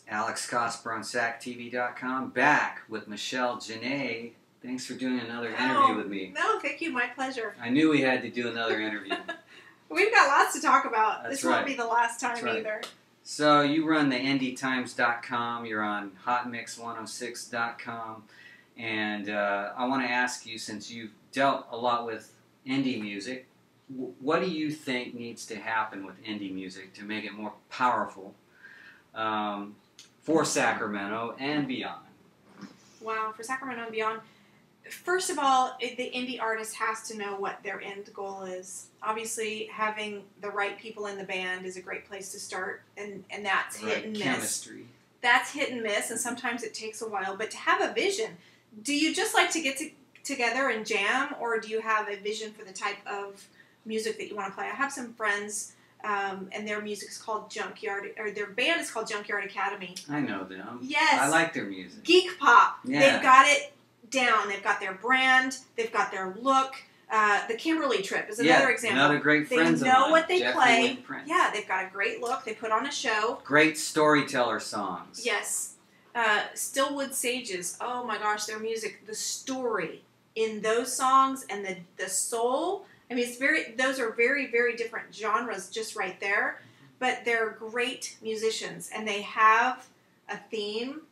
Alex Cosper on SacTV.com, back with Michele, Jennae. Thanks for doing another interview with me. No, thank you. My pleasure. I knew we had to do another interview. We've got lots to talk about. That's this right. won't be the last time That's either. So you run the IndieTimes.com. You're on HotMix106.com. And I want to ask you, since you've dealt a lot with indie music, what do you think needs to happen with indie music to make it more powerful for Sacramento and beyond? Wow, for Sacramento and beyond. First of all, the indie artist has to know what their end goal is. Obviously, having the right people in the band is a great place to start, and that's hit and miss. Chemistry. That's hit and miss, and sometimes it takes a while. But to have a vision, do you just like to get together and jam, or do you have a vision for the type of music that you want to play? I have some friends, and their music is called Junkyard, or their band is called Junkyard Academy. I know them. Yes. I like their music. Geek pop. Yeah. They've got it down. They've got their brand. They've got their look. The Kimberly Trip is another example. Another great friends of mine. They know what they Jeffrey play. Prince. Yeah, they've got a great look. They put on a show. Great storyteller songs. Yes. Stillwood Sages. Oh my gosh, their music, the story in those songs and the soul. I mean, those are very, very different genres just right there. But they're great musicians, and they have a theme.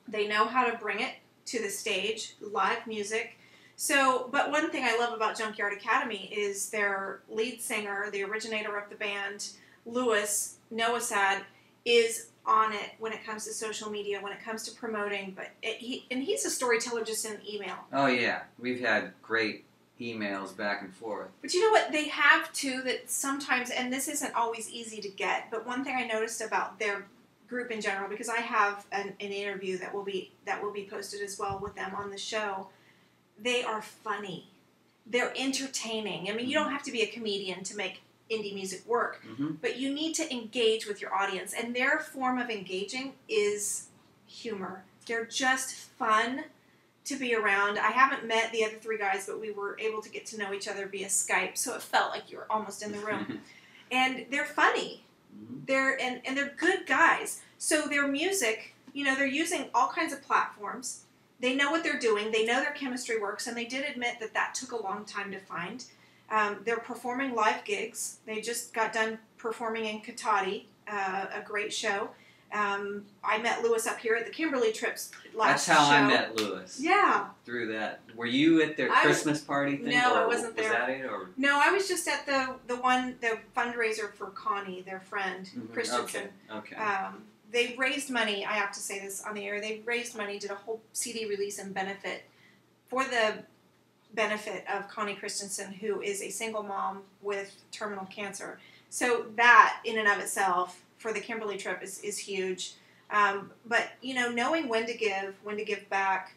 They know how to bring it to the stage, live music. So, but one thing I love about Junkyard Academy is their lead singer, the originator of the band, Lewis Noasad, is on it when it comes to social media, when it comes to promoting. But he's a storyteller just in an email. Oh yeah, we've had great emails back and forth. But you know what they have too, that sometimes, and this isn't always easy to get, but one thing I noticed about their group in general, because I have an interview that will be posted as well with them on the show. They are funny. They're entertaining. I mean, you don't have to be a comedian to make indie music work, but you need to engage with your audience, and their form of engaging is humor. They're just fun to be around. I haven't met the other three guys, but we were able to get to know each other via Skype, so it felt like you were almost in the room. And they're funny. They're good guys. So their music, you know, they're using all kinds of platforms. They know what they're doing. They know their chemistry works, and they did admit that took a long time to find. They're performing live gigs. They just got done performing in Katati, a great show. I met Lewis up here at the Kimberly Trips last show. That's how I met Lewis. Yeah. Through that. Were you at their Christmas party thing? No, or I wasn't there. Was that it? Or? No, I was just at the fundraiser for Connie, their friend, Christensen. Okay. They raised money, I have to say this on the air, they raised money, did a whole CD release and benefit for the benefit of Connie Christensen, who is a single mom with terminal cancer. So that, in and of itself, for the Kimberly Trip is huge. But, you know, knowing when to give back,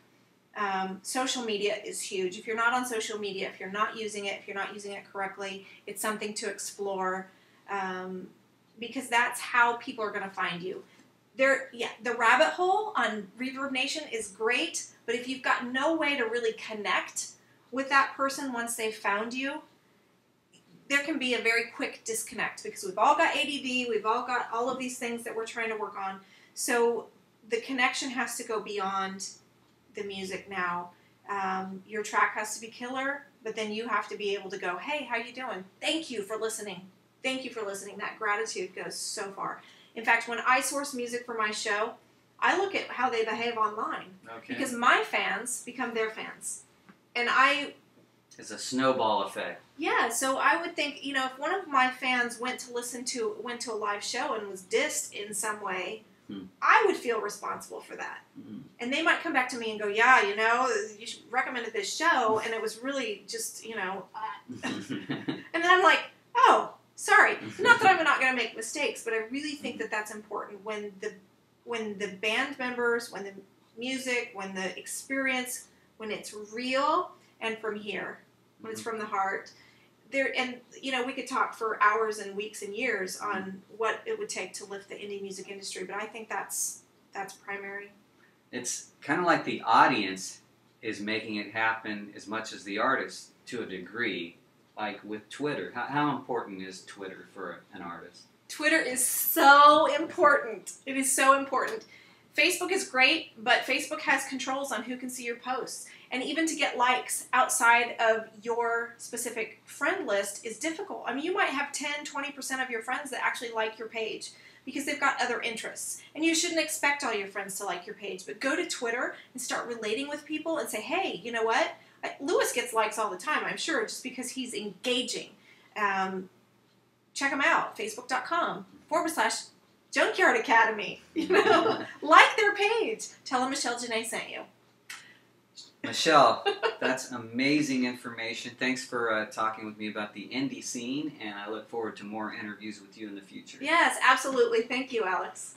social media is huge. If you're not on social media, if you're not using it correctly, it's something to explore, because that's how people are going to find you. The rabbit hole on Reverb Nation is great, but if you've got no way to really connect with that person once they've found you, there can be a very quick disconnect, because we've all got ADD, we've all got all of these things that we're trying to work on. So the connection has to go beyond the music now. Your track has to be killer, but then you have to be able to go, hey, how you doing? Thank you for listening. Thank you for listening. That gratitude goes so far. In fact, when I source music for my show, I look at how they behave online. Okay. Because my fans become their fans. And it's a snowball effect. Yeah, so I would think, you know, if one of my fans went to a live show and was dissed in some way, I would feel responsible for that. And they might come back to me and go, yeah, you know, you recommended this show, and it was really just, you know, and then I'm like, oh, sorry. Not that I'm not going to make mistakes, but I really think that that's important when the band members, when the music, when the experience, when it's real and from here, when it's from the heart. And you know, we could talk for hours and weeks and years on what it would take to lift the indie music industry, but I think that's primary. It's kind of like the audience is making it happen as much as the artist, to a degree, like with Twitter. How important is Twitter for an artist? Twitter is so important. It is so important. Facebook is great, but Facebook has controls on who can see your posts. And even to get likes outside of your specific friend list is difficult. I mean, you might have 10, 20% of your friends that actually like your page because they've got other interests. And you shouldn't expect all your friends to like your page, but go to Twitter and start relating with people and say, hey, you know what? Lewis gets likes all the time, I'm sure, just because he's engaging. Check them out, facebook.com/Junkyard Academy. You know, like their page. Tell them Michele Jennae sent you. Michele, that's amazing information. Thanks for talking with me about the indie scene, and I look forward to more interviews with you in the future. Yes, absolutely. Thank you, Alex.